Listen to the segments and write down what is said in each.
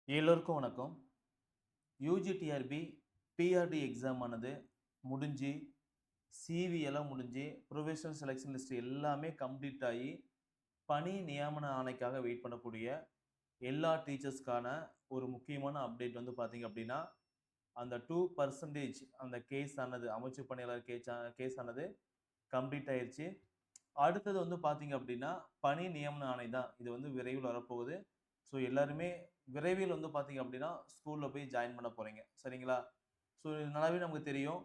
எல்லோருக்கும் வணக்கம். UGTRB BRT exam ஆனது முடிஞ்சு, சிவி எல்லாம் முடிஞ்சு, ப்ரொவிஷனல் செலெக்ஷன் லிஸ்ட் எல்லாமே கம்ப்ளீட் ஆகி, பணி நியமன ஆணைக்காக வெயிட் பண்ணக்கூடிய எல்லா டீச்சர்ஸ்க்கான ஒரு முக்கியமான அப்டேட் வந்து பார்த்தீங்க அப்படின்னா, அந்த 2% அந்த கேஸ் ஆனது அமைச்சு பணியாளர் கேஸ் ஆனது கம்ப்ளீட் ஆயிருச்சு. அடுத்தது வந்து பார்த்தீங்க அப்படின்னா, பணி நியமன ஆணை தான். இது வந்து விரைவில் வரப்போகுது. ஸோ எல்லாருமே விரைவில் வந்து பார்த்தீங்க அப்படின்னா, ஸ்கூல்ல போய் ஜாயின் பண்ண போறீங்க. சரிங்களா? ஸோ இது நல்லாவே நமக்கு தெரியும்.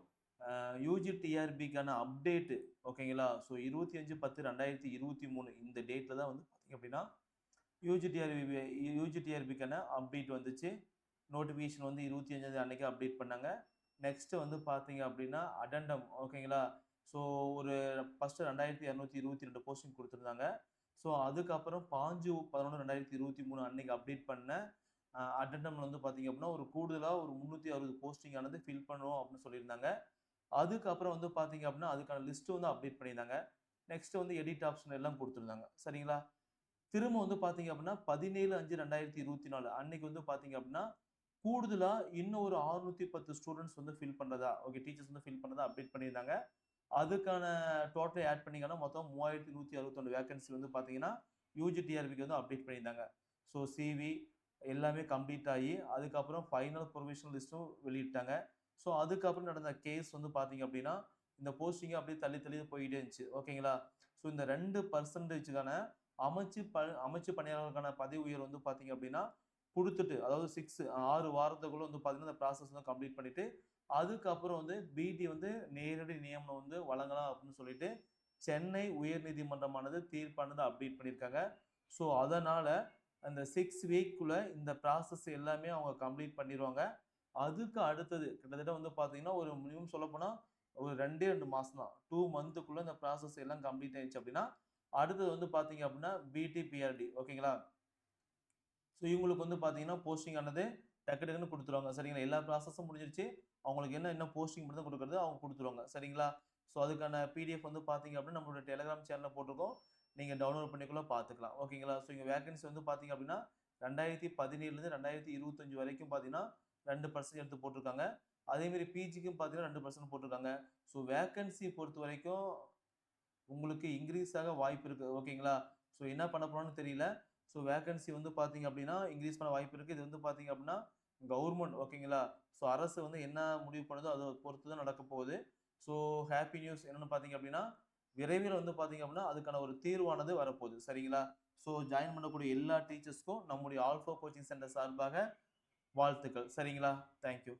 யூஜி டிஆர்பிக்கான அப்டேட் ஓகேங்களா? ஸோ 25/10/2023 இந்த டேட்ல தான் வந்து பார்த்தீங்க அப்படின்னா, யூஜி டிஆர்பிக்கான அப்டேட் வந்துச்சு. நோட்டிஃபிகேஷன் வந்து 25ஆம் அன்னைக்கு அப்டேட் பண்ணாங்க. நெக்ஸ்ட் வந்து பார்த்தீங்க அப்படின்னா, அடெண்டம் ஓகேங்களா? ஸோ ஒரு ஃபர்ஸ்ட் 2222 போஸ்டிங் குடுத்துருந்தாங்க. ஸோ அதுக்கப்புறம் 5/11/2023 அன்னைக்கு அப்டேட் பண்ண அடெண்டம்ல வந்து பார்த்தீங்க அப்படின்னா, ஒரு கூடுதலா ஒரு 360 போஸ்டிங் ஆனது ஃபில் பண்ணுவோம் அப்படின்னு சொல்லியிருந்தாங்க. அதுக்கப்புறம் வந்து பார்த்தீங்க அப்படின்னா, அதுக்கான லிஸ்ட் வந்து அப்டேட் பண்ணியிருந்தாங்க. நெக்ஸ்ட் வந்து எடிட் ஆப்ஷன் எல்லாம் குடுத்துருந்தாங்க. சரிங்களா? திரும்ப வந்து பார்த்தீங்க அப்படின்னா, 17/5/2024 அன்னைக்கு வந்து பார்த்தீங்க அப்படின்னா, கூடுதலா இன்னும் ஒரு 610 ஸ்டூடண்ட்ஸ் வந்து ஃபில் பண்றதா டீச்சர்ஸ் வந்து ஃபில் பண்ணதா அப்டேட் பண்ணியிருந்தாங்க. அதுக்கான டோட்டல் ஆட் பண்ணீங்கன்னா, மொத்தம் 3161 வேக்கன்சி வந்து பார்த்தீங்கன்னா, யூஜி டிஆர்பிக்கு வந்து அப்டேட் பண்ணியிருந்தாங்க. ஸோ சிவி எல்லாமே கம்ப்ளீட் ஆயி, அதுக்கப்புறம் ஃபைனல் ப்ரொவிஷனல் லிஸ்ட்டும் வெளியிட்டாங்க. ஸோ அதுக்கப்புறம் நடந்த கேஸ் வந்து பார்த்தீங்க அப்படின்னா, இந்த போஸ்டிங் அப்படியே தள்ளி தள்ளி போயிட்டே இருந்துச்சு. ஓகேங்களா? ஸோ இந்த 2%க்கான அமைச்சு பணியாளர்களுக்கான பதவி உயர்வு வந்து பார்த்தீங்க அப்படின்னா, குடுத்துட்டு அதாவது 6 வாரத்துக்குள்ள வந்து பார்த்தீங்கன்னா, இந்த ப்ராசஸ் வந்து கம்ப்ளீட் பண்ணிட்டு, அதுக்கப்புறம் வந்து பிடி வந்து நேரடி நியமனம் வந்து வழங்கலாம் அப்படின்னு சொல்லிட்டு, சென்னை உயர்நீதிமன்றமானது தீர்ப்பானது அப்டேட் பண்ணியிருக்காங்க. ஸோ அதனால அந்த 6 வீக்குள்ள இந்த ப்ராசஸ் எல்லாமே அவங்க கம்ப்ளீட் பண்ணிருவாங்க. அதுக்கு அடுத்தது கிட்டத்தட்ட வந்து பார்த்தீங்கன்னா, ஒரு மினிமம் சொல்லப்போனா ஒரு 2 மாசம் தான். 2 மந்த்துக்குள்ள இந்த ப்ராசஸ் எல்லாம் கம்ப்ளீட் ஆயிடுச்சு அப்படின்னா, அடுத்தது வந்து பார்த்தீங்க அப்படின்னா, பிடி, பிஆர்டி ஓகேங்களா? ஸோ இவங்களுக்கு வந்து பார்த்தீங்கன்னா, போஸ்டிங் ஆனது டக்கு டக்குன்னு குடுத்துருவாங்க. சரிங்களா? எல்லா ப்ராசஸும் முடிஞ்சிருச்சு. அவங்களுக்கு இன்னும் போஸ்டிங் மட்டும் தான் குடுக்குறது அவங்க குடுத்துருவாங்க. சரிங்களா? ஸோ அதுக்கான பிடிஎஃப் வந்து பார்த்தீங்க அப்படின்னா, நம்மளோட டெலகிராம் சேனல்ல போட்டிருக்கோம். நீங்க டவுன்லோட் பண்ணிக்கூட பார்த்துக்கலாம். ஓகேங்களா? ஸோ இங்க வேக்கன்சி வந்து பார்த்தீங்க அப்படின்னா, 2017லேருந்து 2025 வரைக்கும் பார்த்தீங்கன்னா, 2% எடுத்து போட்டிருக்காங்க. அதேமாரி பிஜிக்கும் பார்த்தீங்கன்னா 2% போட்டிருக்காங்க. ஸோ வேக்கன்சி பொறுத்தவரைக்கும் உங்களுக்கு இன்கிரீஸ் ஆக வாய்ப்பு இருக்கு. ஓகேங்களா? ஸோ என்ன பண்ண போறாங்கன்னு தெரியல. ஸோ வேக்கன்சி வந்து பார்த்தீங்க அப்படின்னா, இன்கிரீஸ் பண்ண வாய்ப்பு இருக்கு. இது வந்து பார்த்தீங்க அப்படின்னா, கவர்ன்மெண்ட் ஓகேங்களா? ஸோ அரசு வந்து என்ன முடிவு பண்ணுதோ, அத பொறுத்து தான் நடக்கப் போகுது. ஸோ ஹேப்பி நியூஸ் என்னன்னு பார்த்தீங்க அப்படின்னா, விரைவில் வந்து பார்த்தீங்க அப்படின்னா, அதுக்கான ஒரு தீர்வானது வரப்போகுது. சரிங்களா? ஸோ ஜாயின் பண்ணக்கூடிய எல்லா டீச்சர்ஸ்க்கும் நம்முடைய ஆல்ஃபா கோச்சிங் சென்டர் சார்பாக வாழ்த்துக்கள். சரிங்களா? Thank you.